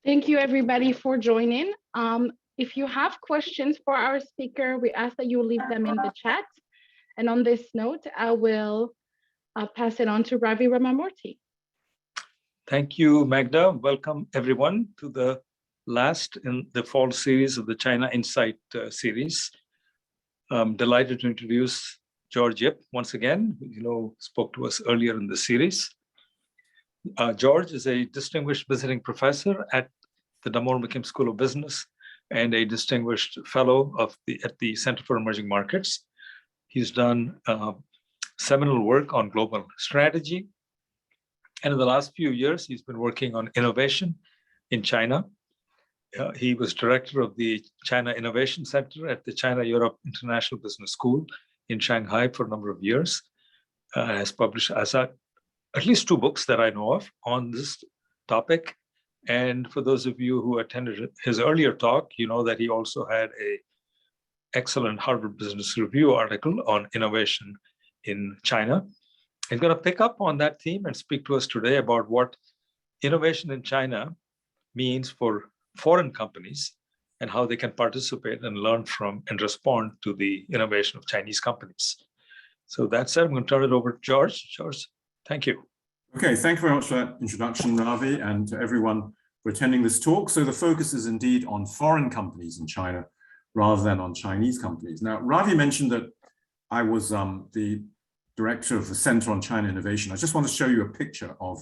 Thank you, everybody, for joining. If you have questions for our speaker, we ask that you leave them in the chat. And on this note, I will pass it on to Ravi Ramamurthy. Thank you, Magda. Welcome, everyone, to the last in the fall series of the China Insight series. I'm delighted to introduce George Yip once again, who spoke to us earlier in the series. George is a distinguished visiting professor at the Damore McKim School of Business and a distinguished fellow at the Center for Emerging Markets. He's done seminal work on global strategy. And in the last few years, he's been working on innovation in China. He was director of the China Innovation Center at the China-Europe International Business School in Shanghai for a number of years. Has published at least 2 books that I know of on this topic. And for those of you who attended his earlier talk, you know that he also had an excellent Harvard Business Review article on innovation in China. He's going to pick up on that theme and speak to us today about what innovation in China means for foreign companies and how they can participate and learn from and respond to the innovation of Chinese companies. So that said, I'm going to turn it over to George. George, thank you. Okay, thank you very much for that introduction, Ravi, and to everyone for attending this talk. So the focus is indeed on foreign companies in China rather than on Chinese companies. Now, Ravi mentioned that I was the director of the Center on China Innovation. I just want to show you a picture of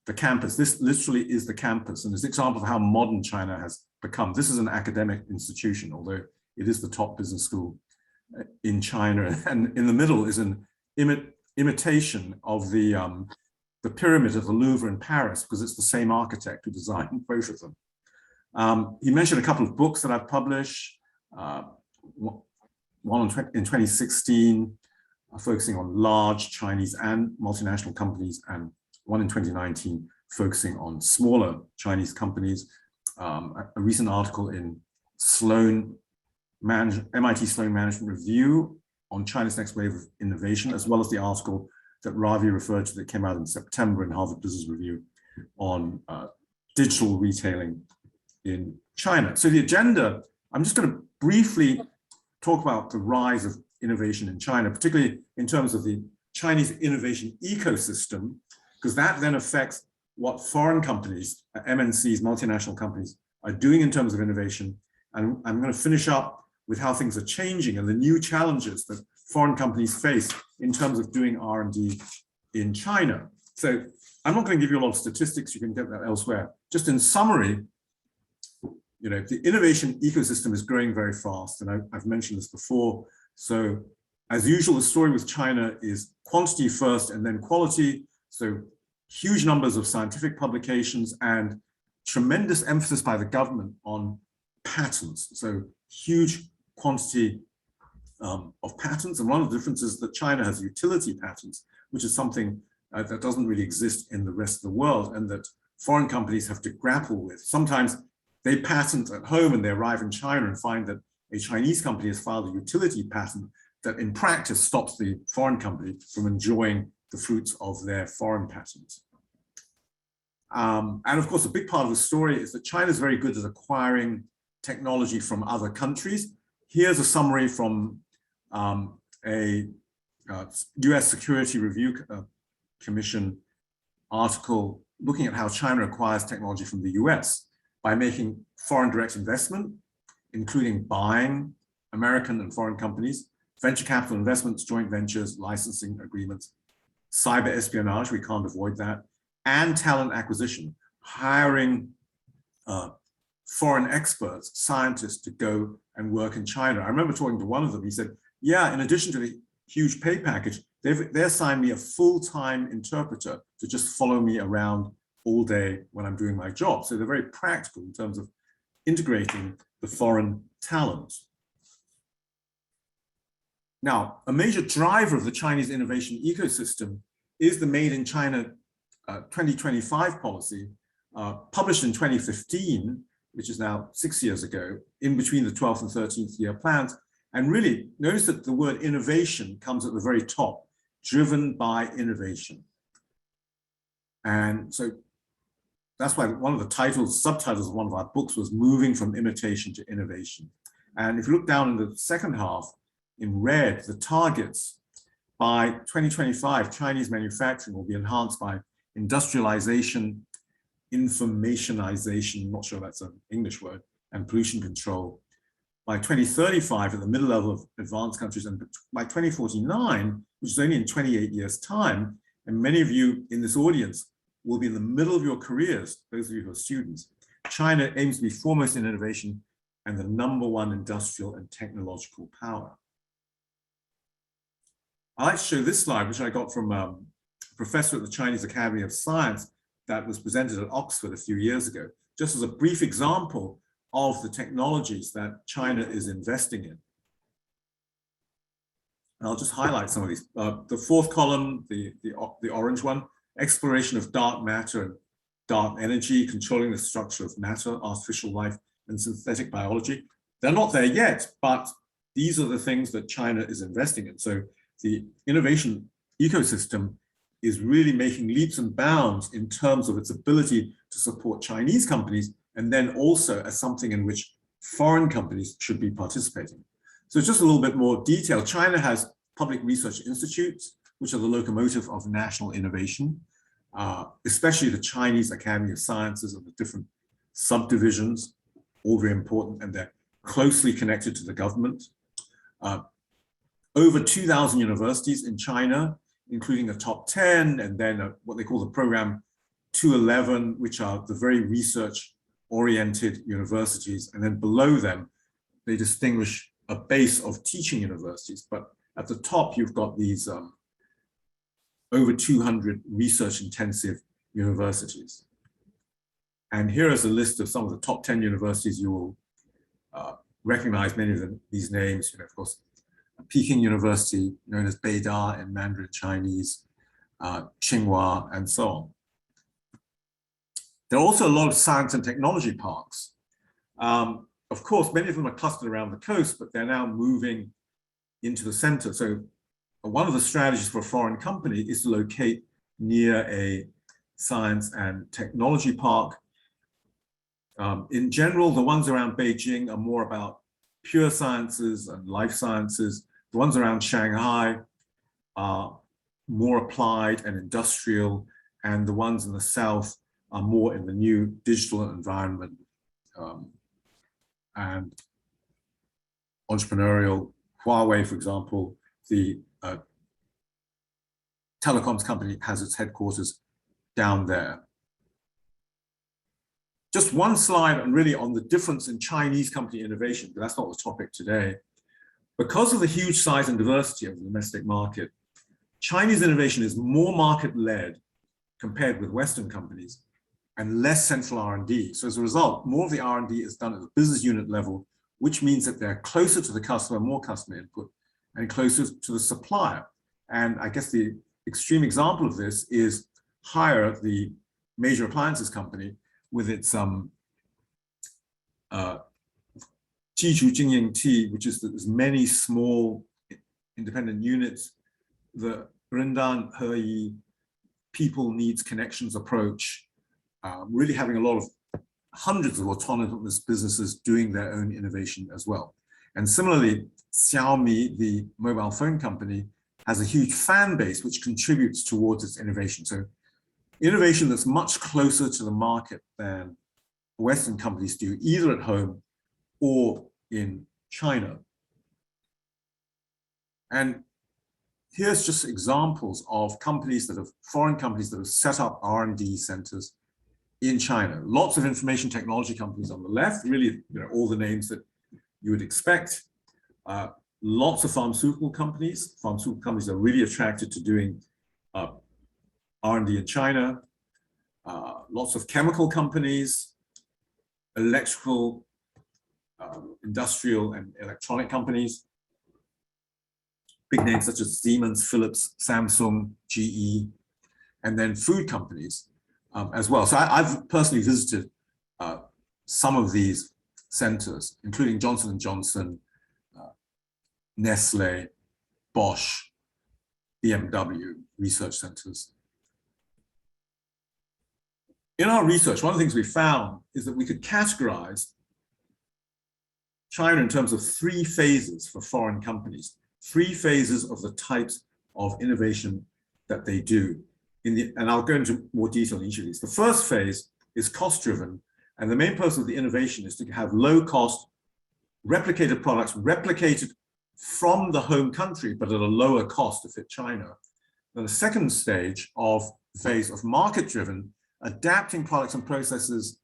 the campus. This literally is the campus, and it's an example of how modern China has become. This is an academic institution, although it is the top business school in China. And in the middle is an imitation of the pyramid of the Louvre in Paris, because it's the same architect who designed both of them. He mentioned a couple of books that I've published, one in 2016, focusing on large Chinese and multinational companies, and one in 2019, focusing on smaller Chinese companies. A recent article in MIT Sloan Management Review on China's next wave of innovation, as well as the article that Ravi referred to that came out in September in Harvard Business Review on digital retailing in China. So the agenda, I'm just going to briefly talk about the rise of innovation in China, particularly in terms of the Chinese innovation ecosystem, because that then affects what foreign companies, MNCs, multinational companies, are doing in terms of innovation. And I'm going to finish up with how things are changing and the new challenges that foreign companies face in terms of doing R&D in China. So I'm not going to give you a lot of statistics, you can get that elsewhere. Just in summary, the innovation ecosystem is growing very fast, and I've mentioned this before. So as usual, the story with China is quantity first and then quality. So huge numbers of scientific publications and tremendous emphasis by the government on patents. So huge quantity of patents. And one of the differences is that China has utility patents, which is something that doesn't really exist in the rest of the world, and that foreign companies have to grapple with. Sometimes they patent at home and they arrive in China and find that a Chinese company has filed a utility patent that in practice stops the foreign company from enjoying the fruits of their foreign patents. And of course, a big part of the story is that China is very good at acquiring technology from other countries. Here's a summary from a US Security Review Commission article looking at how China acquires technology from the US by making foreign direct investment, including buying American and foreign companies, venture capital investments, joint ventures, licensing agreements, cyber espionage, we can't avoid that, and talent acquisition, hiring foreign experts, scientists to go and work in China. I remember talking to one of them, he said, yeah, in addition to the huge pay package, they assigned me a full-time interpreter to just follow me around all day when I'm doing my job. So they're very practical in terms of integrating the foreign talent. Now, a major driver of the Chinese innovation ecosystem is the Made in China 2025 policy, published in 2015, which is now 6 years ago, in between the 12th and 13th year plans. And really, notice that the word innovation comes at the very top, driven by innovation. And so that's why one of the subtitles of one of our books was Moving from Imitation to Innovation. And if you look down in the second half, in red, the targets, by 2025, Chinese manufacturing will be enhanced by industrialization, informationization, not sure that's an English word, and pollution control. By 2035, at the middle level of advanced countries, and by 2049, which is only in 28 years' time, and many of you in this audience will be in the middle of your careers, those of you who are students, China aims to be foremost in innovation and the #1 industrial and technological power. I like to show this slide, which I got from a professor at the Chinese Academy of Science that was presented at Oxford a few years ago, just as a brief example of the technologies that China is investing in. And I'll just highlight some of these. The fourth column, the orange one, exploration of dark matter and dark energy, controlling the structure of matter, artificial life, and synthetic biology. They're not there yet, but these are the things that China is investing in. So the innovation ecosystem is really making leaps and bounds in terms of its ability to support Chinese companies, and then also as something in which foreign companies should be participating. So just a little bit more detail. China has public research institutes, which are the locomotive of national innovation, especially the Chinese Academy of Sciences and the different subdivisions, all very important, and they're closely connected to the government. Over 2,000 universities in China, including the top 10, and then what they call the program 211, which are the very research-oriented universities. And then below them, they distinguish a base of teaching universities. But at the top, you've got these over 200 research-intensive universities. And here is a list of some of the top 10 universities. You will recognize many of these names. Of course, Peking University, known as Beida in Mandarin Chinese, Tsinghua, and so on. There are also a lot of science and technology parks. Of course, many of them are clustered around the coast, but they're now moving into the center. So one of the strategies for a foreign company is to locate near a science and technology park. In general, the ones around Beijing are more about pure sciences and life sciences. The ones around Shanghai are more applied and industrial, and the ones in the south are more in the new digital environment and entrepreneurial. Huawei, for example, the telecoms company, has its headquarters down there. Just one slide and really on the difference in Chinese company innovation, but that's not the topic today. Because of the huge size and diversity of the domestic market, Chinese innovation is more market-led compared with Western companies and less central R&D. So as a result, more of the R&D is done at the business unit level, which means that they're closer to the customer, more customer input, and closer to the supplier. And I guess the extreme example of this is Haier, the major appliances company, with its Jiju Jingying T, which is that there's many small independent units, the Rendan Heyi people needs connections approach, really having a lot of hundreds of autonomous businesses doing their own innovation as well. And similarly, Xiaomi, the mobile phone company, has a huge fan base which contributes towards its innovation. So innovation that's much closer to the market than Western companies do, either at home or in China. And here's just examples of companies that have, foreign companies that have set up R&D centers in China. Lots of information technology companies on the left, really, all the names that you would expect. Lots of pharmaceutical companies. Pharmaceutical companies are really attracted to doing R&D in China. Lots of chemical companies, electrical, industrial and electronic companies. Big names such as Siemens, Philips, Samsung, GE, and then food companies as well. So I've personally visited some of these centers, including Johnson & Johnson, Nestle, Bosch, BMW research centers. in our research, one of the things we found is that we could categorize China in terms of 3 phases for foreign companies, 3 phases of the types of innovation that they do. And I'll go into more detail in each of these. The first phase is cost-driven, and the main purpose of the innovation is to have low-cost, replicated products replicated from the home country, but at a lower cost to fit China. Then the second stage of phase of market-driven, adapting products and processes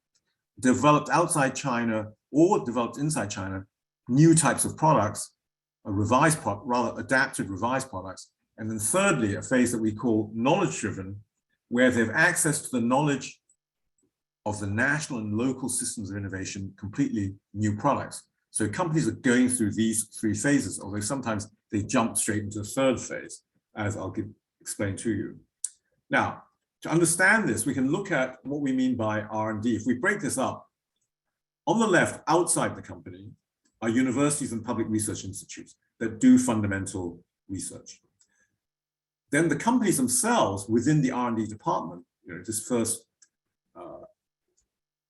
developed outside China or developed inside China, new types of products, rather adapted revised products. And then thirdly, a phase that we call knowledge-driven, where they have access to the knowledge of the national and local systems of innovation, completely new products. So companies are going through these 3 phases, although sometimes they jump straight into the third phase, as I'll explain to you. Now, to understand this, we can look at what we mean by R&D. If we break this up, on the left, outside the company, are universities and public research institutes that do fundamental research. Then the companies themselves within the R&D department, this first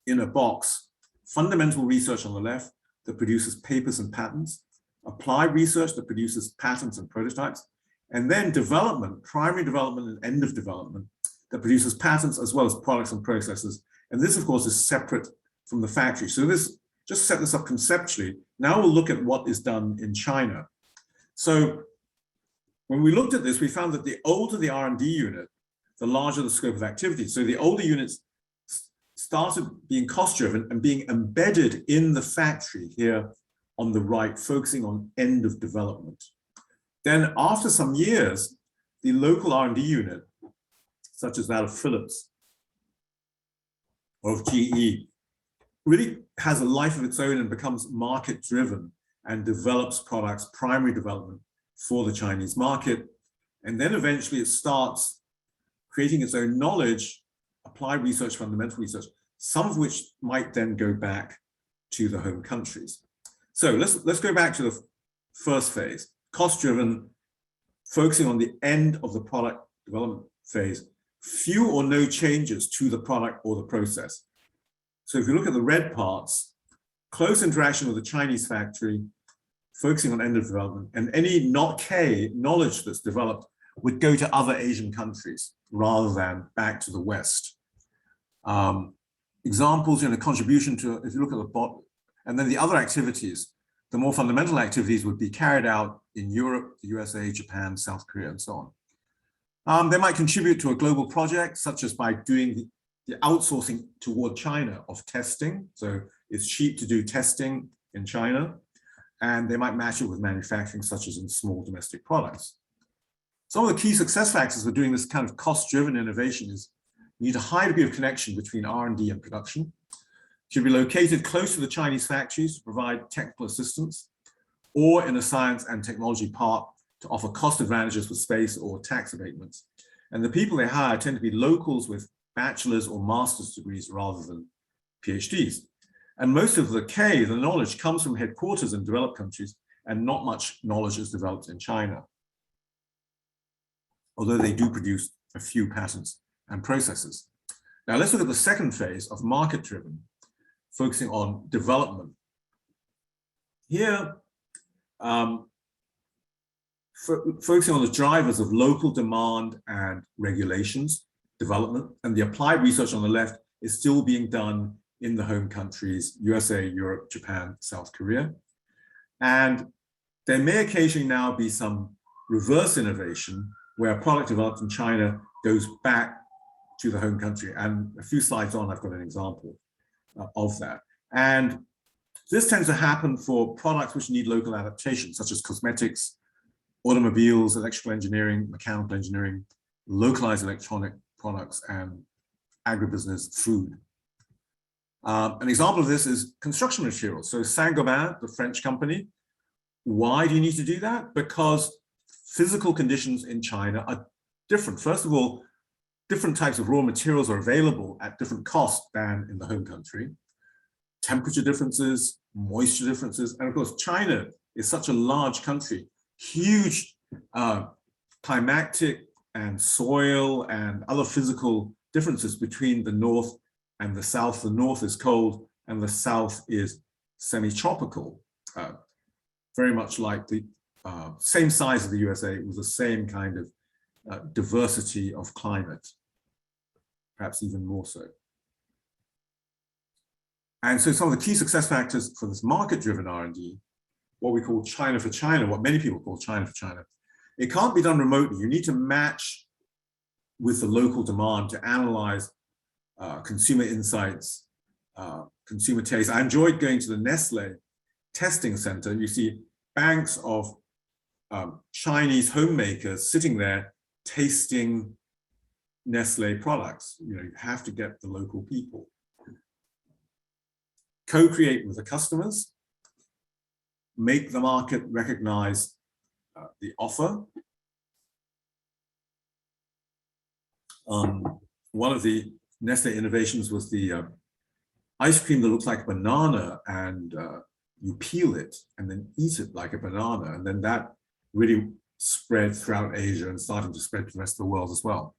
inner box, fundamental research on the left that produces papers and patents, applied research that produces patents and prototypes, and then development, primary development and end of development that produces patents as well as products and processes. And this, of course, is separate from the factory. So this, just set this up conceptually. Now we'll look at what is done in China. So when we looked at this, we found that the older the R&D unit, the larger the scope of activity. So the older units started being cost-driven and being embedded in the factory here on the right, focusing on end of development. Then after some years, the local R&D unit, such as that of Philips or of GE, really has a life of its own and becomes market-driven and develops products, primary development for the Chinese market. And then eventually it starts creating its own knowledge, applied research, fundamental research, some of which might then go back to the home countries. So let's go back to the first phase, cost-driven, focusing on the end of the product development phase, few or no changes to the product or the process. So if you look at the red parts, close interaction with the Chinese factory, focusing on end of development, and any knowledge that's developed would go to other Asian countries rather than back to the West. Examples, contribution to, if you look at the bottom, and then the other activities, the more fundamental activities would be carried out in Europe, the USA, Japan, South Korea, and so on. They might contribute to a global project, such as by doing the outsourcing toward China of testing. So it's cheap to do testing in China, and they might match it with manufacturing, such as in small domestic products. Some of the key success factors for doing this kind of cost-driven innovation is you need a high degree of connection between R&D and production. Should be located close to the Chinese factories to provide technical assistance, or in a science and technology park to offer cost advantages for space or tax abatements. And the people they hire tend to be locals with bachelor's or master's degrees rather than PhDs. And most of the knowledge comes from headquarters in developed countries, and not much knowledge is developed in China, although they do produce a few patents and processes. Now let's look at the second phase of market-driven, focusing on development. Here, focusing on the drivers of local demand and regulations, development, and the applied research on the left is still being done in the home countries, USA, Europe, Japan, South Korea. And there may occasionally now be some reverse innovation where a product developed in China goes back to the home country. And a few slides on, I've got an example of that. And this tends to happen for products which need local adaptation, such as cosmetics, automobiles, electrical engineering, mechanical engineering, localized electronic products, and agribusiness food. An example of this is construction materials. So Saint-Gobain, the French company, why do you need to do that? Because physical conditions in China are different. First of all, different types of raw materials are available at different costs than in the home country. Temperature differences, moisture differences, and of course, China is such a large country, huge climatic and soil and other physical differences between the north and the south, the north is cold, and the south is semi-tropical, very much like the same size of the USA, with the same kind of diversity of climate, perhaps even more so. And so some of the key success factors for this market-driven R&D, what we call China for China, what many people call China for China, it can't be done remotely. You need to match with the local demand to analyze consumer insights, consumer taste. I enjoyed going to the Nestle testing center. You see banks of Chinese homemakers sitting there tasting Nestle products. You have to get the local people. Co-create with the customers, make the market recognize the offer. One of the Nestle innovations was the ice cream that looks like a banana, and you peel it and then eat it like a banana. And then that really spread throughout Asia and starting to spread to the rest of the world as well.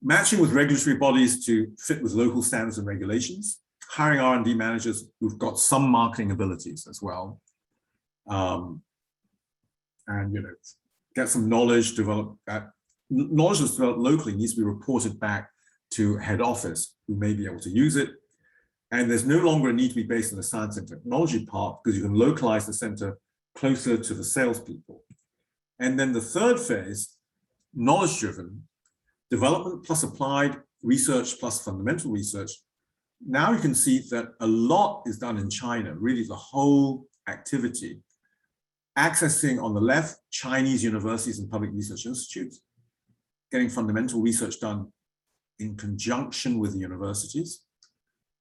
Matching with regulatory bodies to fit with local standards and regulations, hiring R&D managers who've got some marketing abilities as well. And get some knowledge developed. Knowledge that's developed locally needs to be reported back to head office, who may be able to use it. And there's no longer a need to be based in the science and technology part, because you can localize the center closer to the salespeople. And then the third phase, knowledge-driven, development plus applied research plus fundamental research. Now you can see that a lot is done in China, really the whole activity. Accessing on the left, Chinese universities and public research institutes, getting fundamental research done in conjunction with the universities.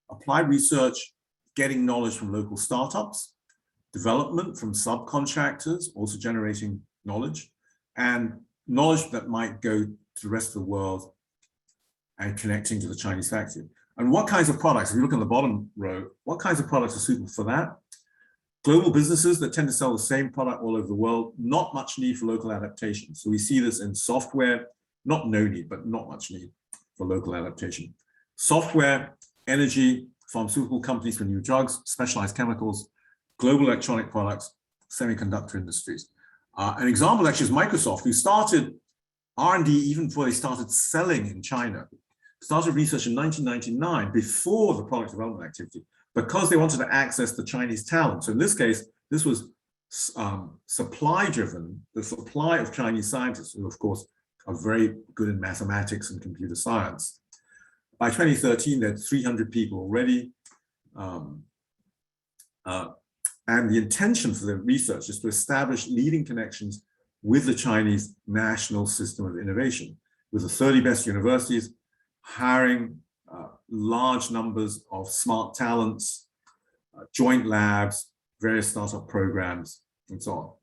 Applied research, getting knowledge from local startups. Development from subcontractors, also generating knowledge. And knowledge that might go to the rest of the world and connecting to the Chinese factory. And what kinds of products, if you look on the bottom row, what kinds of products are suitable for that? Global businesses that tend to sell the same product all over the world, not much need for local adaptation. So we see this in software, not no need, but not much need for local adaptation. Software, energy, pharmaceutical companies for new drugs, specialized chemicals, global electronic products, semiconductor industries. An example actually is Microsoft, who started R&D even before they started selling in China. Started research in 1999, before the product development activity, because they wanted to access the Chinese talent. So in this case, this was supply-driven, the supply of Chinese scientists, who of course are very good in mathematics and computer science. By 2013, they had 300 people already. And the intention for the research is to establish leading connections with the Chinese national system of innovation, with the 30 best universities, hiring large numbers of smart talents, joint labs, various startup programs, and so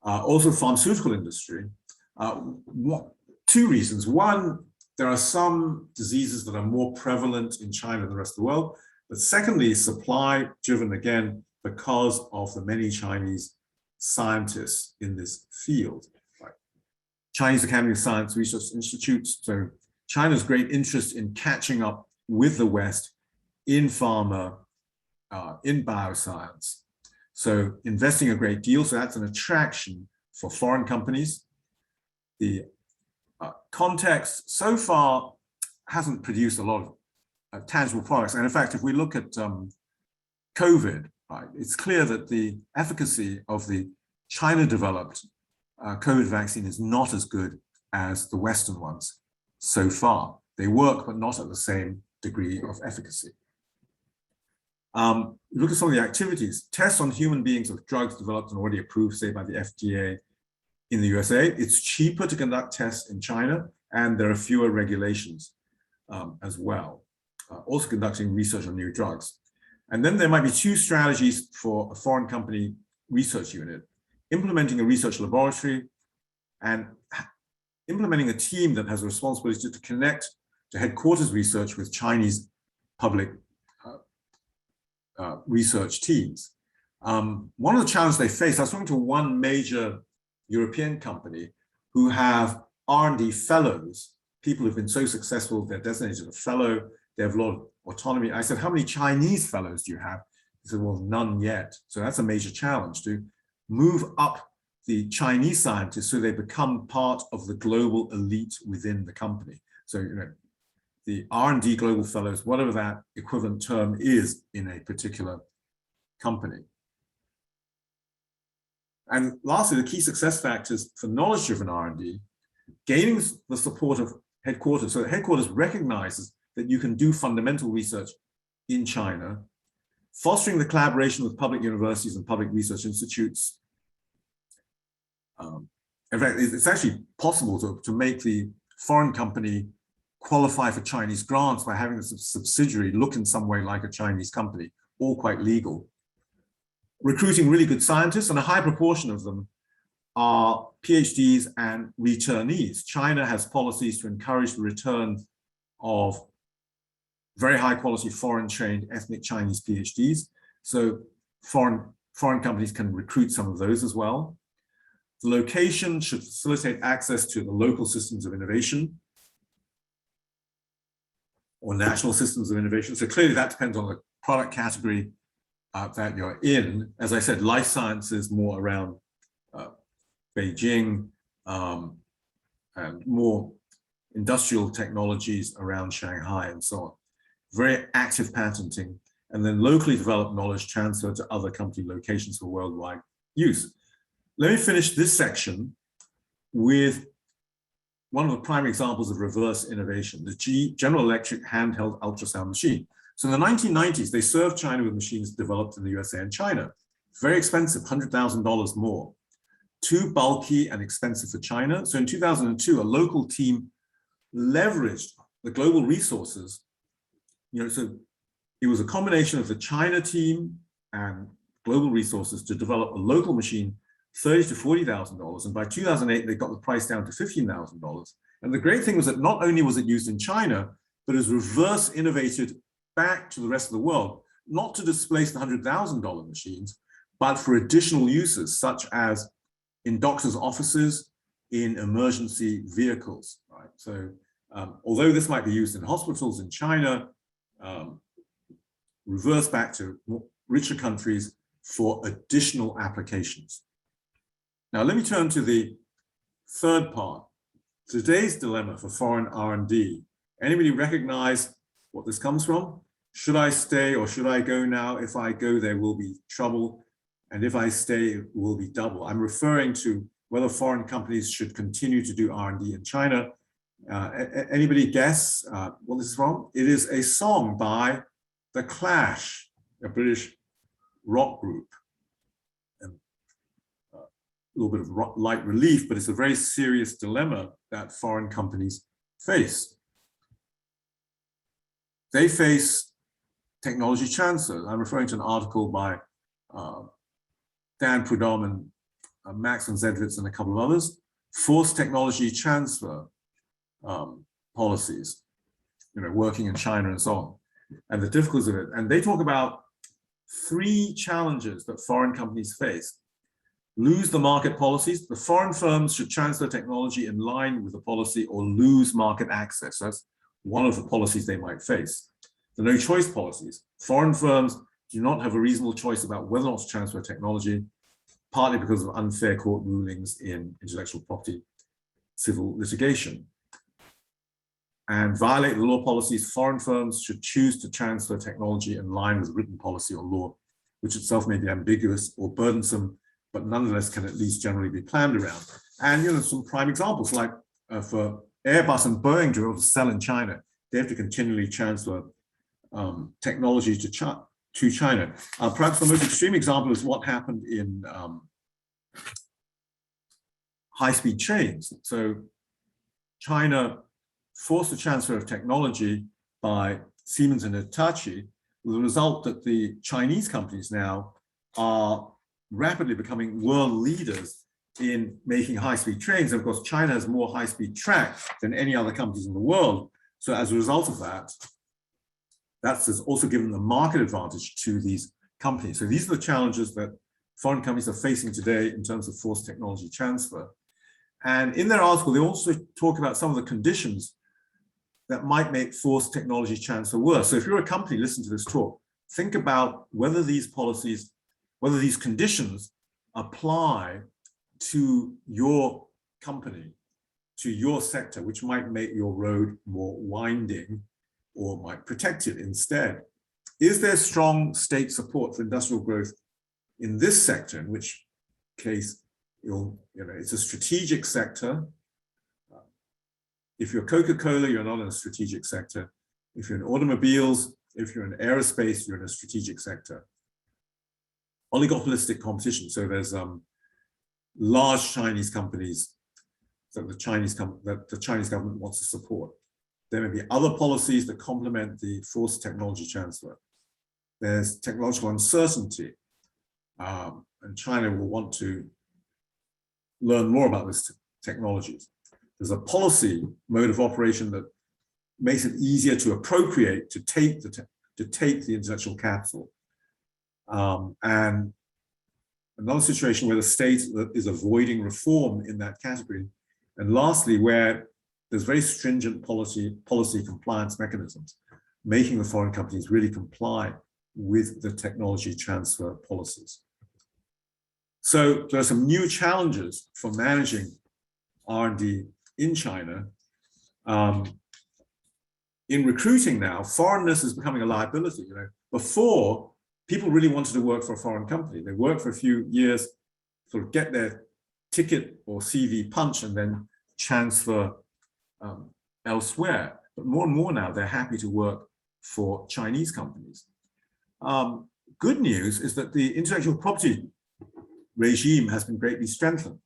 on. Also pharmaceutical industry. Two reasons. One, there are some diseases that are more prevalent in China than the rest of the world. But secondly, supply driven again, because of the many Chinese scientists in this field. Right? Chinese Academy of Science Research Institutes. So China's great interest in catching up with the West in pharma, in bioscience. So investing a great deal, so that's an attraction for foreign companies. The context so far hasn't produced a lot of tangible products. And in fact, if we look at COVID, right, it's clear that the efficacy of the China-developed COVID vaccine is not as good as the Western ones so far. They work, but not at the same degree of efficacy. Look at some of the activities. Tests on human beings of drugs developed and already approved, say, by the FDA in the USA. It's cheaper to conduct tests in China, and there are fewer regulations as well. Also conducting research on new drugs. And then there might be two strategies for a foreign company research unit: implementing a research laboratory and implementing a team that has a responsibility to connect to headquarters research with Chinese public research teams. One of the challenges they face, I was talking to one major European company who have R&D fellows, people who've been so successful, they're designated a fellow, they have a lot of autonomy. I said, how many Chinese fellows do you have? He said, well, none yet. So that's a major challenge to move up the Chinese scientists so they become part of the global elite within the company. So, you know, the R&D global fellows, whatever that equivalent term is in a particular company. And lastly, the key success factors for knowledge-driven R&D, gaining the support of headquarters. So headquarters recognizes that you can do fundamental research in China, fostering the collaboration with public universities and public research institutes. In fact, it's actually possible to make the foreign company qualify for Chinese grants by having a subsidiary look in some way like a Chinese company, all quite legal. Recruiting really good scientists, and a high proportion of them are PhDs and returnees. China has policies to encourage the return of very high quality foreign trained ethnic Chinese PhDs. So foreign companies can recruit some of those as well. The location should facilitate access to the local systems of innovation or national systems of innovation. So clearly that depends on the product category that you're in. As I said, life sciences more around Beijing, and more industrial technologies around Shanghai and so on. Very active patenting, and then locally developed knowledge transferred to other company locations for worldwide use. Let me finish this section with one of the primary examples of reverse innovation, the General Electric handheld ultrasound machine. So in the 1990s, they served China with machines developed in the USA and China. Very expensive, $100,000 more. Too bulky and expensive for China. So in 2002, a local team leveraged the global resources. You know, so it was a combination of the China team and global resources to develop a local machine, $30,000 to $40,000. And by 2008, they got the price down to $15,000. And the great thing was that not only was it used in China, but it was reverse innovated back to the rest of the world, not to displace the $100,000 machines, but for additional uses, such as in doctors' offices, in emergency vehicles, right? So although this might be used in hospitals in China, reverse back to richer countries for additional applications. Now, let me turn to the third part, today's dilemma for foreign R&D. Anybody recognize what this comes from? Should I stay or should I go now? If I go, there will be trouble. And if I stay, it will be double. I'm referring to whether foreign companies should continue to do R&D in China. Anybody guess what this is from? It is a song by The Clash, a British rock group. And a little bit of light relief, but it's a very serious dilemma that foreign companies face. They face technology transfer. I'm referring to an article by Dan Prudhomme and Max von Zedwitz and a couple of others. Forced technology transfer policies, you know, working in China and so on, and the difficulties of it. And they talk about three challenges that foreign companies face. Lose the market policies. The foreign firms should transfer technology in line with the policy or lose market access. That's one of the policies they might face. The no choice policies. Foreign firms do not have a reasonable choice about whether or not to transfer technology, partly because of unfair court rulings in intellectual property civil litigation. And violate the law policies, foreign firms should choose to transfer technology in line with written policy or law, which itself may be ambiguous or burdensome, but nonetheless can at least generally be planned around. And you know, some prime examples, like for Airbus and Boeing to be able to sell in China, they have to continually transfer technology to China. Perhaps the most extreme example is what happened in high-speed trains. So China forced the transfer of technology by Siemens and Hitachi, with the result that the Chinese companies now are rapidly becoming world leaders in making high-speed trains. And of course, China has more high-speed track than any other countries in the world. So as a result of that, that's also given the market advantage to these companies. So these are the challenges that foreign companies are facing today in terms of forced technology transfer. And in their article, they also talk about some of the conditions that might make forced technology transfer worse. So if you're a company listening to this talk, think about whether these policies, whether these conditions apply to your company, to your sector, which might make your road more winding or might protect it instead. Is there strong state support for industrial growth in this sector, in which case it's a strategic sector? If you're Coca-Cola, you're not in a strategic sector. If you're in automobiles, if you're in aerospace, you're in a strategic sector. Oligopolistic competition. So there's large Chinese companies that the Chinese government wants to support. There may be other policies that complement the forced technology transfer. There's technological uncertainty, and China will want to learn more about these technologies. There's a policy mode of operation that makes it easier to appropriate, to take the intellectual capital. And another situation where the state is avoiding reform in that category. And lastly, where there's very stringent policy compliance mechanisms, making the foreign companies really comply with the technology transfer policies. So there are some new challenges for managing R&D in China. In recruiting now, foreignness is becoming a liability. Before, people really wanted to work for a foreign company. They work for a few years, sort of get their ticket or CV punch, and then transfer elsewhere. But more and more now, they're happy to work for Chinese companies. Good news is that the intellectual property regime has been greatly strengthened.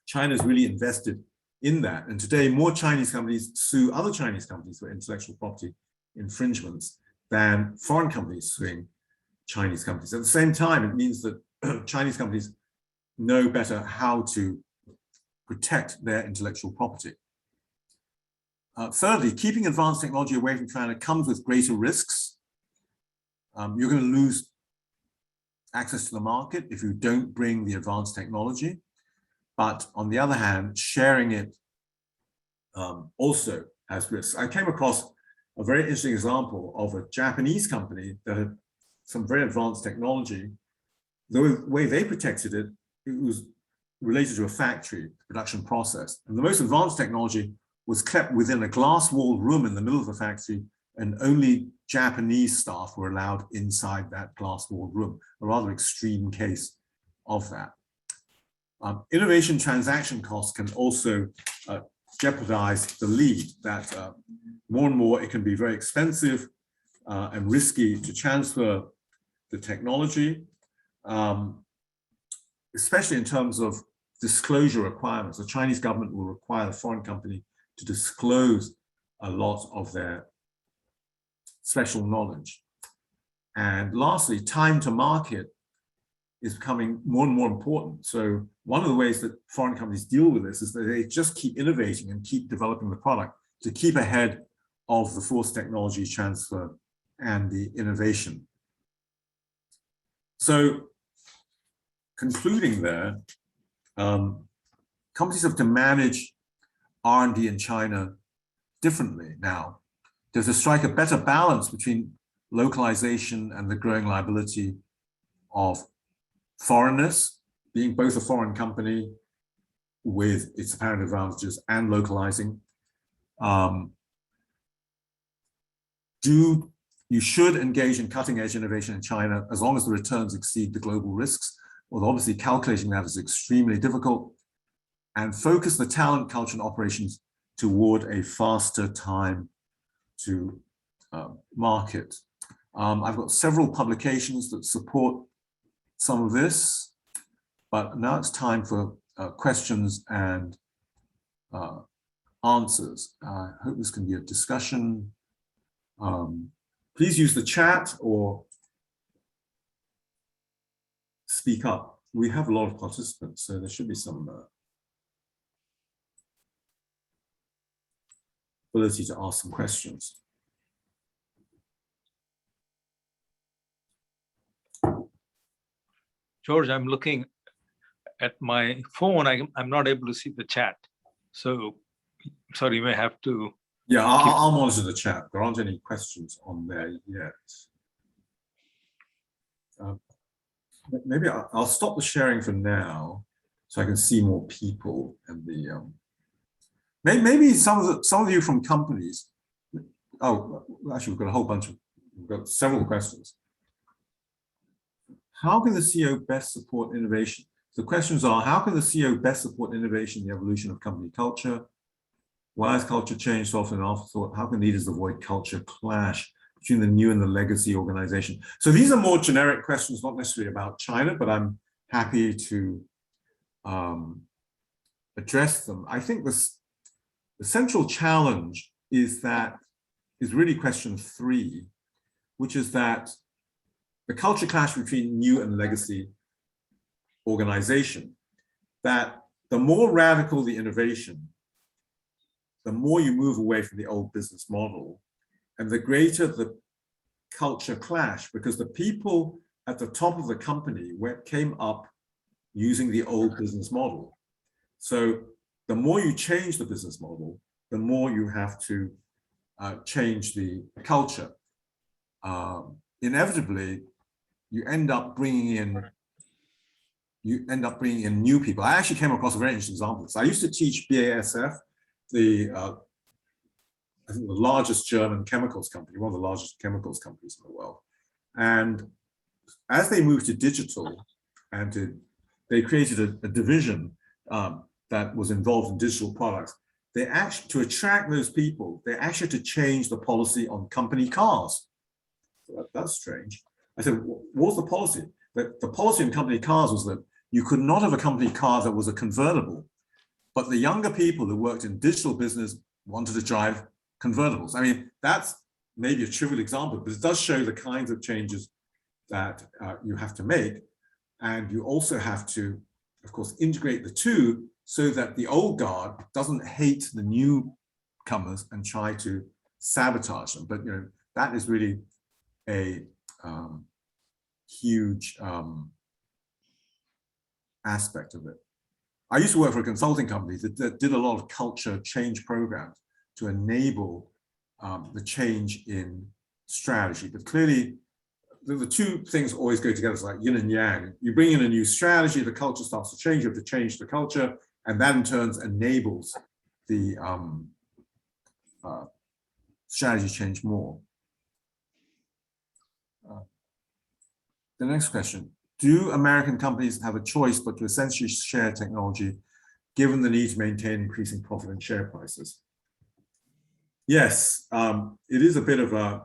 China's really invested in that. And today, more Chinese companies sue other Chinese companies for intellectual property infringements than foreign companies suing Chinese companies. At the same time, it means that Chinese companies know better how to protect their intellectual property. Thirdly, keeping advanced technology away from China comes with greater risks. You're going to lose access to the market if you don't bring the advanced technology. But on the other hand, sharing it also has risks. I came across a very interesting example of a Japanese company that had some very advanced technology. The way they protected it, it was related to a factory production process. And the most advanced technology was kept within a glass-walled room in the middle of the factory, and only Japanese staff were allowed inside that glass-walled room, a rather extreme case of that. Innovation transaction costs can also jeopardize the lead, that more and more it can be very expensive and risky to transfer the technology, especially in terms of disclosure requirements. The Chinese government will require the foreign company to disclose a lot of their special knowledge. And lastly, time to market is becoming more and more important. So one of the ways that foreign companies deal with this is that they just keep innovating and keep developing the product to keep ahead of the forced technology transfer and the innovation. So concluding there, companies have to manage R&D in China differently now. They have to strike a better balance between localization and the growing liability of foreignness, being both a foreign company with its apparent advantages and localizing. You should engage in cutting-edge innovation in China as long as the returns exceed the global risks, although obviously calculating that is extremely difficult, and focus the talent, culture, and operations toward a faster time to market. I've got several publications that support some of this, but now it's time for questions and answers. I hope this can be a discussion. Please use the chat or speak up. We have a lot of participants, so there should be some ability to ask some questions. George, I'm looking at my phone. I'm not able to see the chat. So sorry, you may have to. Yeah, I'll monitor the chat. There aren't any questions on there yet. Maybe I'll stop the sharing for now, so I can see more people and the. Maybe some of you from companies. Oh, actually, we've got several questions. How can the CEO best support innovation? The questions are: how can the CEO best support innovation in the evolution of company culture? Why is culture change so often an afterthought? How can leaders avoid culture clash between the new and the legacy organization? So these are more generic questions, not necessarily about China, but I'm happy to address them. I think the central challenge is really question 3, which is that the culture clash between new and legacy organization, that the more radical the innovation, the more you move away from the old business model, and the greater the culture clash, because the people at the top of the company came up using the old business model. So the more you change the business model, the more you have to change the culture. Inevitably, you end up bringing in new people. I actually came across a very interesting example. So I used to teach BASF, I think the largest German chemicals company, one of the largest chemicals companies in the world. And as they moved to digital, they created a division that was involved in digital products. They actually, to attract those people, they actually had to change the policy on company cars. That's strange. I said, what was the policy? The policy on company cars was that you could not have a company car that was a convertible, but the younger people who worked in digital business wanted to drive convertibles. I mean, that's maybe a trivial example, but it does show the kinds of changes that you have to make. And you also have to, of course, integrate the two so that the old guard doesn't hate the newcomers and try to sabotage them. But that is really a huge aspect of it. I used to work for a consulting company that did a lot of culture change programs to enable the change in strategy. But clearly, the two things always go together. It's like yin and yang. You bring in a new strategy, the culture starts to change. You have to change the culture, and that in turn enables the strategy change more. The next question: do American companies have a choice but to essentially share technology, given the need to maintain increasing profit and share prices? Yes, it is a bit of a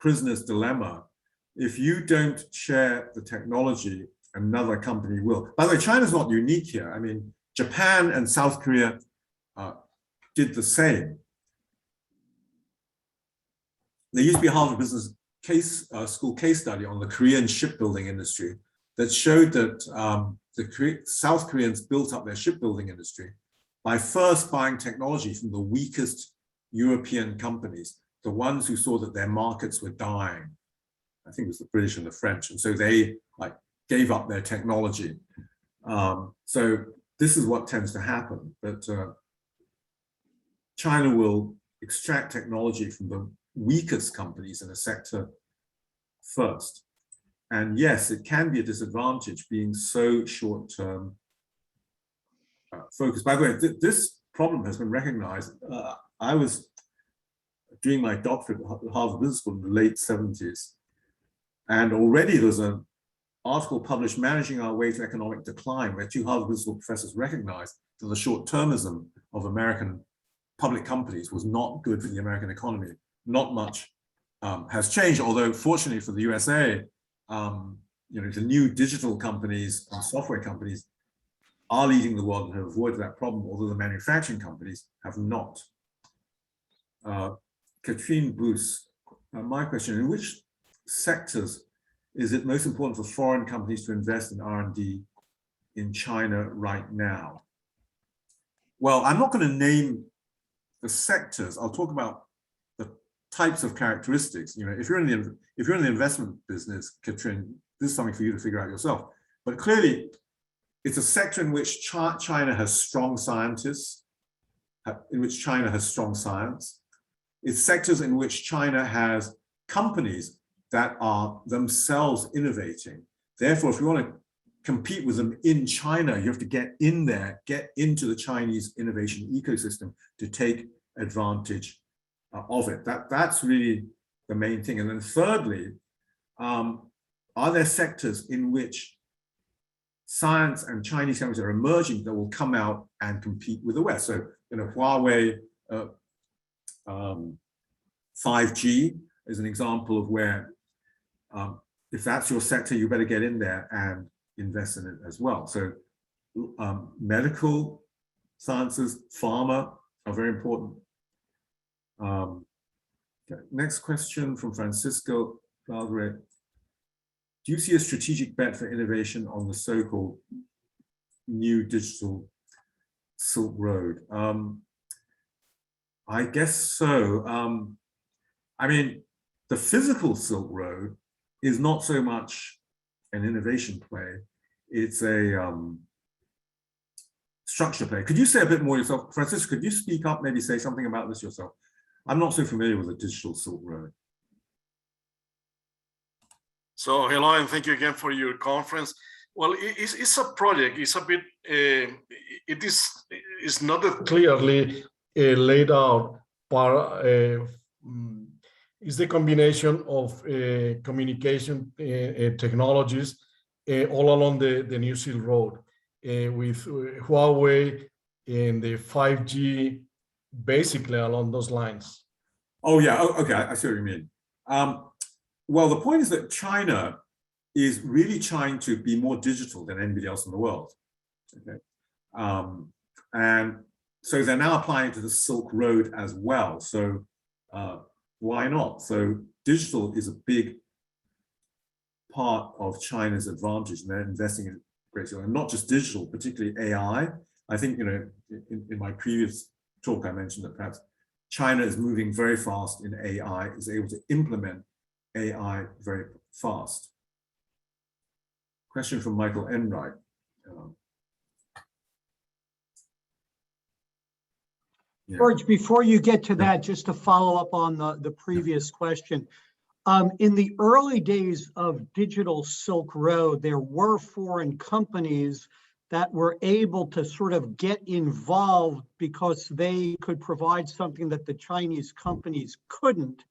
prisoner's dilemma. If you don't share the technology, another company will. By the way, China's not unique here. I mean, Japan and South Korea did the same. There used to be a Harvard Business School case study on the Korean shipbuilding industry that showed that South Koreans built up their shipbuilding industry by first buying technology from the weakest European companies, the ones who saw that their markets were dying. I think it was the British and the French. And so they gave up their technology. So this is what tends to happen, that China will extract technology from the weakest companies in a sector first. And yes, it can be a disadvantage being so short-term focused. By the way, this problem has been recognized. I was doing my doctorate at Harvard Business School in the late 70s. And already there's an article published, Managing Our Way to Economic Decline, where 2 Harvard Business School professors recognized that the short-termism of American public companies was not good for the American economy. Not much has changed, although fortunately for the USA, the new digital companies and software companies are leading the world and have avoided that problem, although the manufacturing companies have not. Katrine Bruce, my question: in which sectors is it most important for foreign companies to invest in R&D in China right now? Well, I'm not going to name the sectors. I'll talk about the types of characteristics. If you're in the investment business, Katrine, this is something for you to figure out yourself. But clearly, it's a sector in which China has strong scientists, China has strong science. It's sectors in which China has companies that are themselves innovating. Therefore, if you want to compete with them in China, you have to get in there, get into the Chinese innovation ecosystem to take advantage of it. That's really the main thing. And then thirdly, are there sectors in which science and Chinese companies are emerging that will come out and compete with the West? So, Huawei, 5G is an example of where, if that's your sector, you better get in there and invest in it as well. So medical sciences, pharma are very important. Okay. Next question from Francisco Valverde. Do you see a strategic bet for innovation on the so-called new digital Silk Road? I guess so. I mean, the physical Silk Road is not so much an innovation play, it's a structure play. Could you say a bit more yourself? Francisco, could you speak up, maybe say something about this yourself? I'm not so familiar with the digital Silk Road. So hello, and thank you again for your conference. Well, it's a project. It's a bit. It's not that clearly laid out, but it's the combination of communication technologies all along the New Silk Road, with Huawei and the 5G, basically along those lines. Oh yeah. Oh, okay. I see what you mean. Well, the point is that China is really trying to be more digital than anybody else in the world. Okay. And so they're now applying it to the Silk Road as well. So why not? So digital is a big part of China's advantage, and they're investing in it a great deal. And not just digital, particularly AI. I think, in my previous talk, I mentioned that perhaps China is moving very fast in AI, is able to implement AI very fast. Question from Michael Enright. George, before you get to that, just to follow up on the previous question, in the early days of digital Silk Road, there were foreign companies that were able to sort of get involved because they could provide something that the Chinese companies couldn't.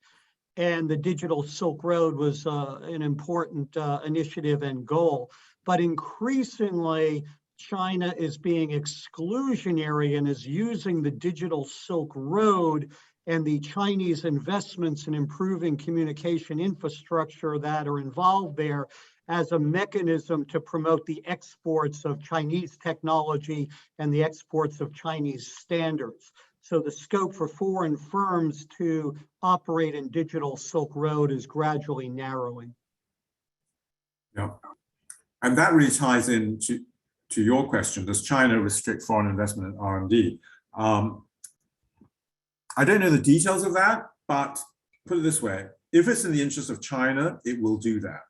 And the digital Silk Road was an important initiative and goal. But increasingly, China is being exclusionary and is using the digital Silk Road and the Chinese investments in improving communication infrastructure that are involved there as a mechanism to promote the exports of Chinese technology and the exports of Chinese standards. So the scope for foreign firms to operate in digital Silk Road is gradually narrowing. Yeah, and that really ties into your question. Does China restrict foreign investment in R&D? I don't know the details of that, but put it this way, if it's in the interest of China, it will do that.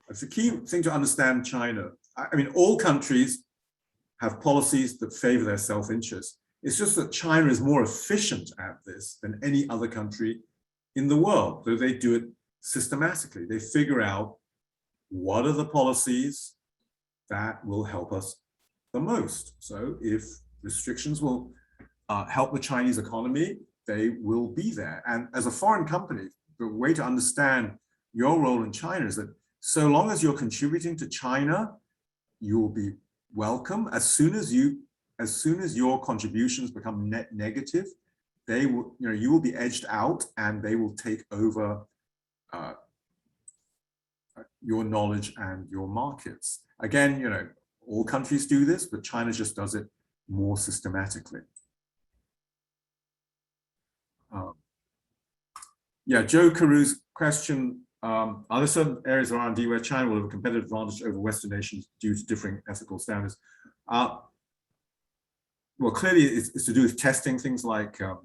It's a key thing to understand China. I mean, all countries have policies that favor their self-interest. It's just that China is more efficient at this than any other country in the world. So they do it systematically. They figure out what are the policies that will help us the most. So if restrictions will help the Chinese economy, they will be there. And as a foreign company, the way to understand your role in China is that so long as you're contributing to China, you will be welcome. As soon as your contributions become net negative, they will, you will be edged out, and they will take over your knowledge and your markets. Again, all countries do this, but China just does it more systematically. Yeah, Joe Caru's question, are there certain areas of R&D where China will have a competitive advantage over Western nations due to differing ethical standards? Well, clearly it's to do with testing, things like, some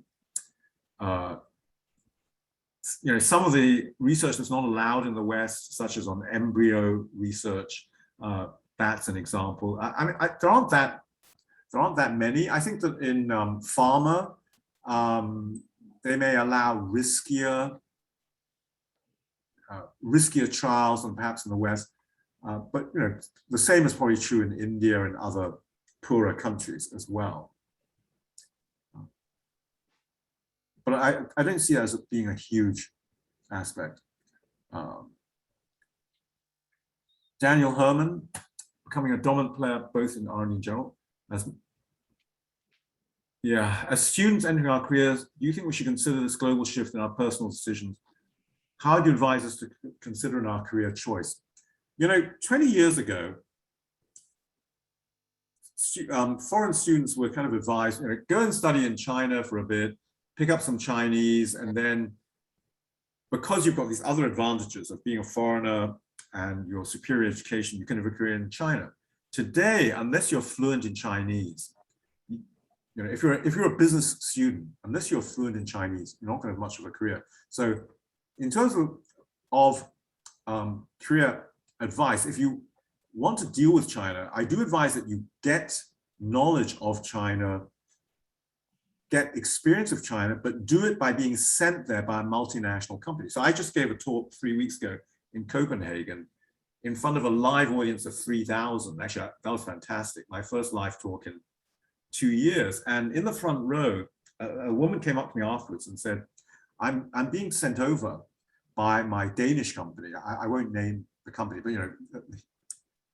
of the research that's not allowed in the West, such as on embryo research, that's an example. I mean, there aren't that many. I think that in pharma, They may allow riskier trials than perhaps in the West. But you know, the same is probably true in India and other poorer countries as well. But I don't see that as being a huge aspect. Daniel Herman, becoming a dominant player both in R&D in general. As students entering our careers, do you think we should consider this global shift in our personal decisions? How do you advise us to consider in our career choice? You know, 20 years ago, foreign students were kind of advised, you know, go and study in China for a bit, pick up some Chinese, and then because you've got these other advantages of being a foreigner and your superior education, you can have a career in China. Today, unless you're fluent in Chinese, you know, if you're a business student, unless you're fluent in Chinese, you're not going to have much of a career. So in terms of career advice, if you want to deal with China, I do advise that you get knowledge of China, get experience of China, but do it by being sent there by a multinational company. So I just gave a talk 3 weeks ago in Copenhagen in front of a live audience of 3,000. Actually, that was fantastic. My first live talk in 2 years. And in the front row, a woman came up to me afterwards and said, I'm being sent over by my Danish company. I won't name the company, but you know,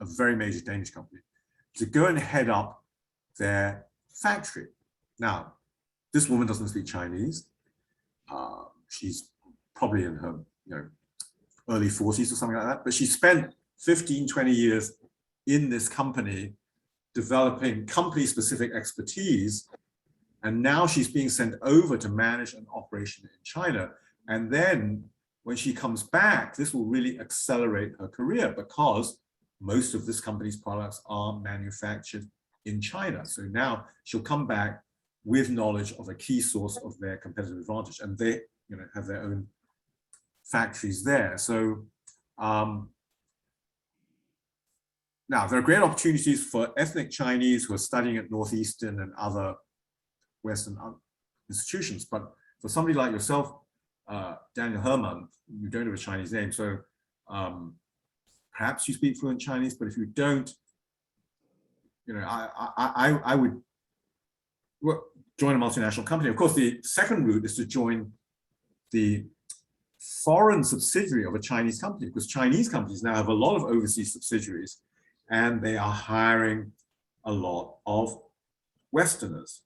a very major Danish company, to go and head up their factory. Now, this woman doesn't speak Chinese. She's probably in her early 40s or something like that, but she spent 15, 20 years in this company developing company-specific expertise, and now she's being sent over to manage an operation in China. And then when she comes back, this will really accelerate her career because most of this company's products are manufactured in China. So now she'll come back with knowledge of a key source of their competitive advantage, and they have their own factories there. So now there are great opportunities for ethnic Chinese who are studying at Northeastern and other Western institutions, but for somebody like yourself, Daniel Herman, you don't have a Chinese name, so perhaps you speak fluent Chinese, but if you don't, I would join a multinational company. Of course, the second route is to join the foreign subsidiary of a Chinese company, because Chinese companies now have a lot of overseas subsidiaries and they are hiring a lot of Westerners.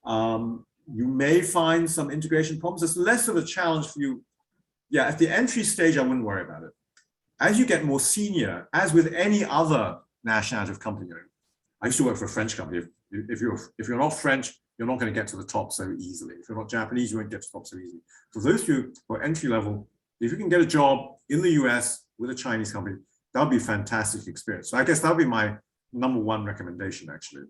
You may find some integration problems. It's less of a challenge for you. Yeah, at the entry stage, I wouldn't worry about it. As you get more senior, as with any other nationality of company, I used to work for a French company. If you're not French, you're not going to get to the top so easily. If you're not Japanese, you won't get to the top so easily. For those of you who are entry level, if you can get a job in the US with a Chinese company, that would be a fantastic experience. So I guess that would be my #1 recommendation, actually.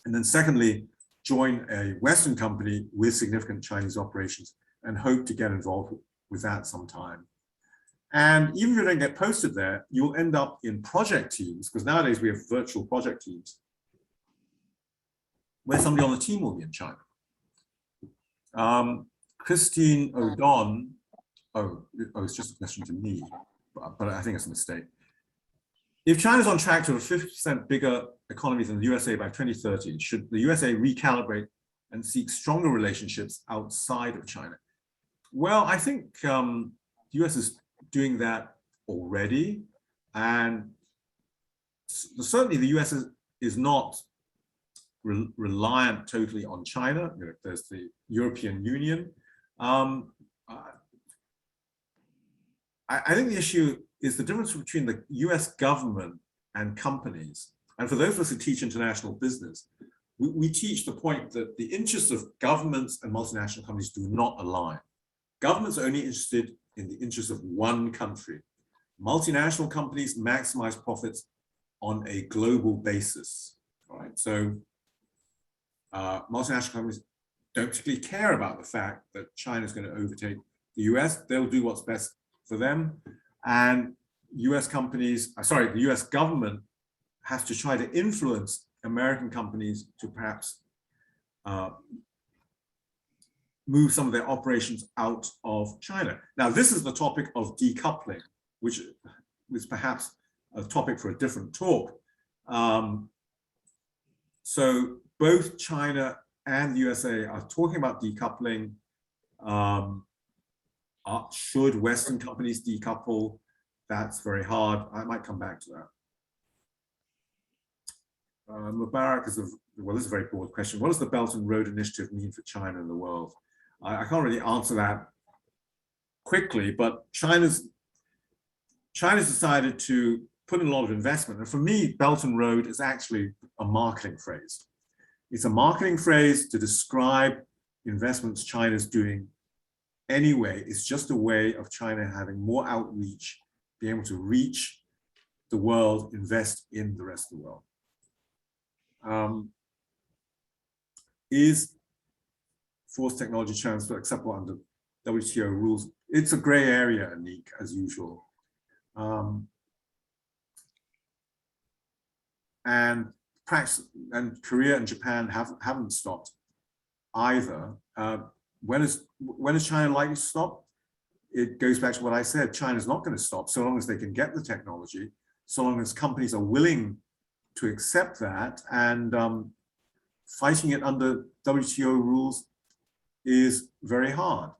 And then secondly, join a Western company with significant Chinese operations and hope to get involved with that sometime. And even if you don't get posted there, you'll end up in project teams, because nowadays we have virtual project teams, where somebody on the team will be in China. Christine O'Don, it's just a question to me, but I think it's a mistake. If China's on track to have a 50% bigger economy than the USA by 2030, should the USA recalibrate and seek stronger relationships outside of China? Well, I think the US is doing that already, and certainly the US is not reliant totally on China. There's the European Union. I think the issue is the difference between the US government and companies. And for those of us who teach international business, we teach the point that the interests of governments and multinational companies do not align. Governments are only interested in the interests of one country. Multinational companies maximize profits on a global basis. All right, so multinational companies don't particularly care about the fact that China is going to overtake the US. They'll do what's best for them. And US companies, the US government has to try to influence American companies to perhaps move some of their operations out of China. Now, this is the topic of decoupling, which is perhaps a topic for a different talk. So both China and the USA are talking about decoupling. Should Western companies decouple? That's very hard. I might come back to that. Mubarak is well, this is a very broad question. What does the Belt and Road Initiative mean for China and the world? I can't really answer that quickly, but China's decided to put in a lot of investment. And for me, Belt and Road is actually a marketing phrase. It's a marketing phrase to describe investments China's doing anyway. It's just a way of China having more outreach, being able to reach the world, invest in the rest of the world. Is forced technology transfer acceptable under WTO rules? It's a gray area, Anik, as usual. And Korea and Japan haven't stopped either. When is China likely to stop? It goes back to what I said. China's not going to stop so long as they can get the technology, so long as companies are willing to accept that, and fighting it under WTO rules is very hard.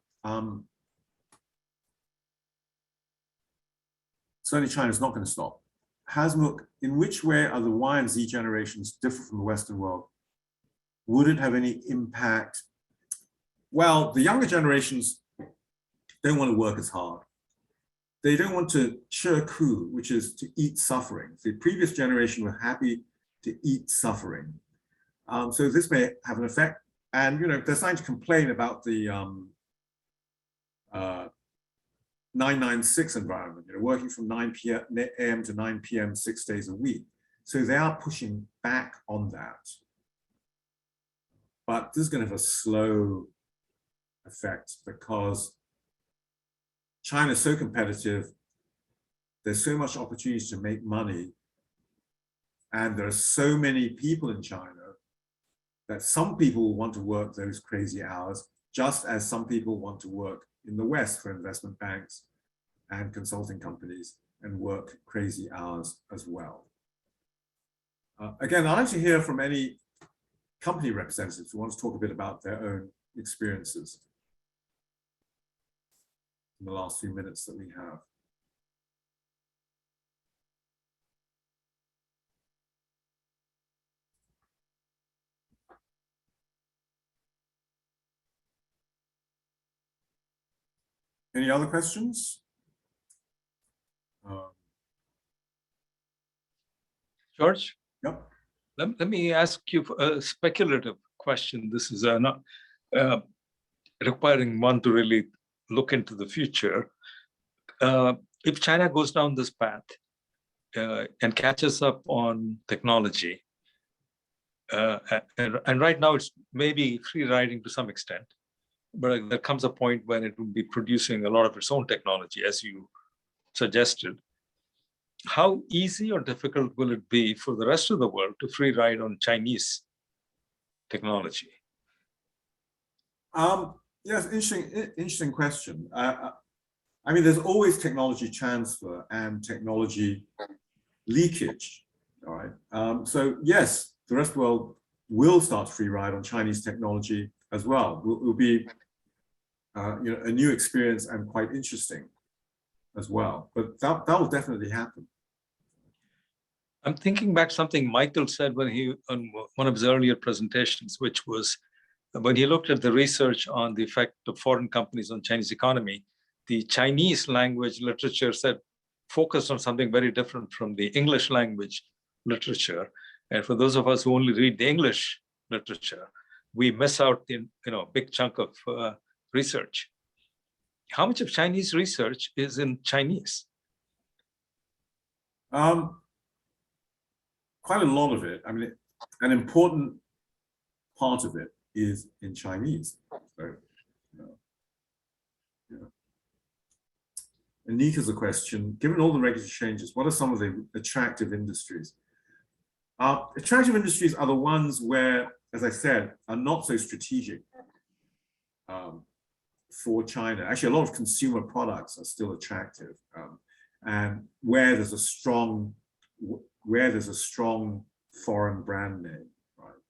Certainly China's not going to stop. Hasmukh, in which way are the Y and Z generations different from the Western world? Would it have any impact? Well, the younger generations don't want to work as hard. They don't want to shirku, which is to eat suffering. The previous generation were happy to eat suffering. So this may have an effect. And they're starting to complain about the 996 environment, working from 9 a.m. to 9 p.m. 6 days a week. So they are pushing back on that. But this is going to have a slow effect because China is so competitive. There's so much opportunity to make money. And there are so many people in China that some people will want to work those crazy hours, just as some people want to work in the West for investment banks and consulting companies and work crazy hours as well. Again, I'd like to hear from any company representatives who want to talk a bit about their own experiences in the last few minutes that we have. Any other questions? George? Yep. Let me ask you a speculative question. This is not requiring one to really look into the future. If China goes down this path and catches up on technology, and right now it's maybe free riding to some extent, but there comes a point when it will be producing a lot of its own technology, as you suggested. How easy or difficult will it be for the rest of the world to free ride on Chinese technology? Yes, interesting question. I mean, there's always technology transfer and technology leakage. All right. So yes, the rest of the world will start to free ride on Chinese technology as well. It will be a new experience and quite interesting as well. But that will definitely happen. I'm thinking back something Michael said on one of his earlier presentations, which was when he looked at the research on the effect of foreign companies on Chinese economy, the Chinese language literature said focused on something very different from the English language literature. And for those of us who only read the English literature, we miss out in a big chunk of research. How much of Chinese research is in Chinese? Quite a lot of it. I mean, an important part of it is in Chinese. So, Anik has a question. Given all the regulatory changes, what are some of the attractive industries? Attractive industries are the ones where, as I said, are not so strategic. for China. Actually, a lot of consumer products are still attractive, and where there's a strong foreign brand name, right?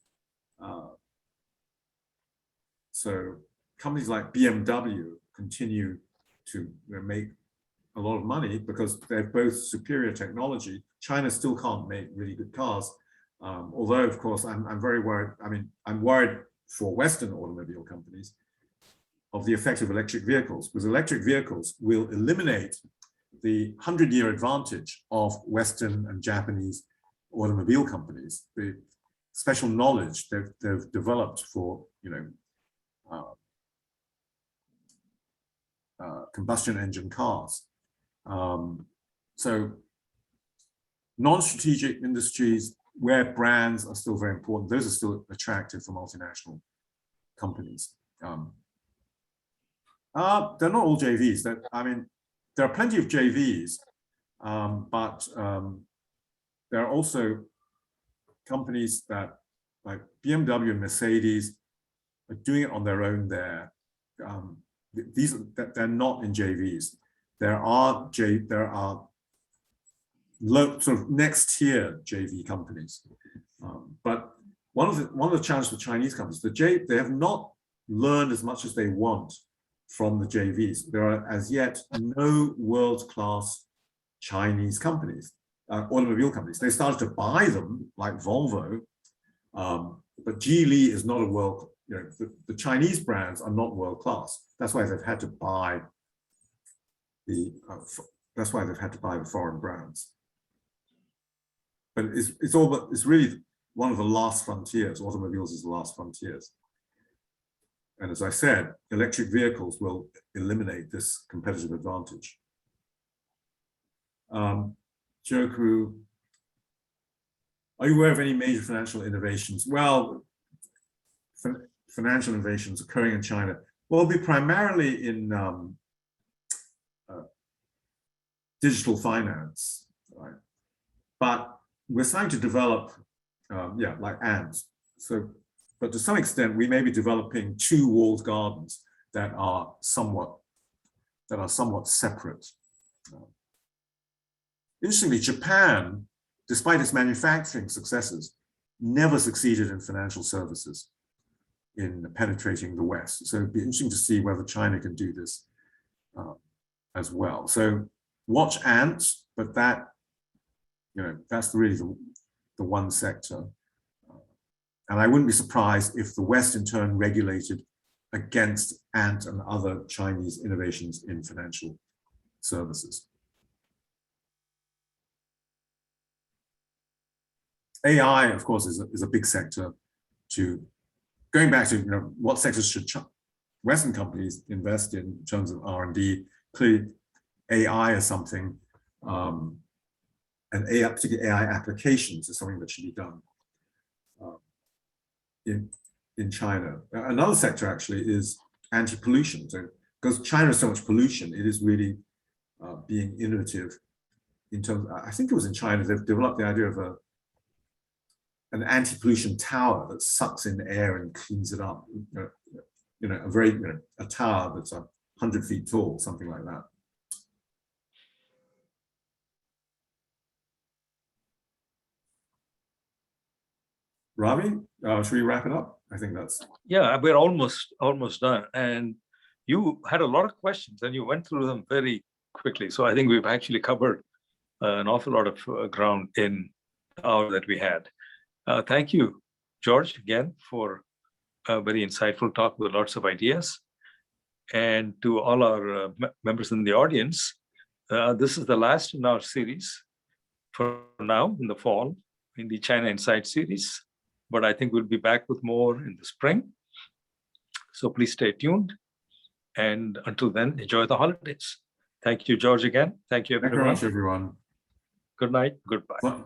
So companies like BMW continue to make a lot of money because they're both superior technology. China still can't make really good cars, although of course I'm very worried. I mean, I'm worried for Western automobile companies of the effect of electric vehicles, because electric vehicles will eliminate the 100-year advantage of Western and Japanese automobile companies, the special knowledge they've developed for, combustion engine cars. So non-strategic industries where brands are still very important, those are still attractive for multinational companies. They're not all JVs. I mean, there are plenty of JVs, but there are also companies that, like BMW and Mercedes, are doing it on their own there. They're not in JVs. There are sort of next tier JV companies, but one of the challenges for Chinese companies, they have not learned as much as they want from the JVs. There are as yet no world-class Chinese companies, automobile companies. They started to buy them, like Volvo, but Geely is not a world. The Chinese brands are not world-class. That's why they've had to buy the foreign brands. But it's really one of the last frontiers. Automobiles is the last frontiers. And as I said, electric vehicles will eliminate this competitive advantage. Joku, are you aware of any major financial innovations? Well, financial innovations occurring in China will be primarily in digital finance, right? But we're starting to develop, like ants. So, but to some extent, we may be developing two walled gardens that are somewhat separate. Interestingly, Japan, despite its manufacturing successes, never succeeded in financial services in penetrating the West. So it'd be interesting to see whether China can do this as well. So watch ants, but that's really the one sector. And I wouldn't be surprised if the West in turn regulated against ant and other Chinese innovations in financial services. AI, of course, is a big sector. Going back to what sectors should Western companies invest in terms of R&D. Clearly, AI is something, and particularly AI applications is something that should be done in China. Another sector actually is anti-pollution. So because China has so much pollution, it is really being innovative in terms. I think it was in China they've developed the idea of an anti-pollution tower that sucks in air and cleans it up. A tower that's 100 feet tall, something like that. Ravi, should we wrap it up? I think that's. Yeah, we're almost done. And you had a lot of questions and you went through them very quickly. So I think we've actually covered an awful lot of ground in the hour that we had. Thank you, George, again, for a very insightful talk with lots of ideas. And to all our members in the audience, this is the last in our series for now in the fall, in the China Insight series. But I think we'll be back with more in the spring. So please stay tuned. And until then, enjoy the holidays. Thank you, George, again. Thank you, everyone. Thank you very much, everyone. Good night. Goodbye.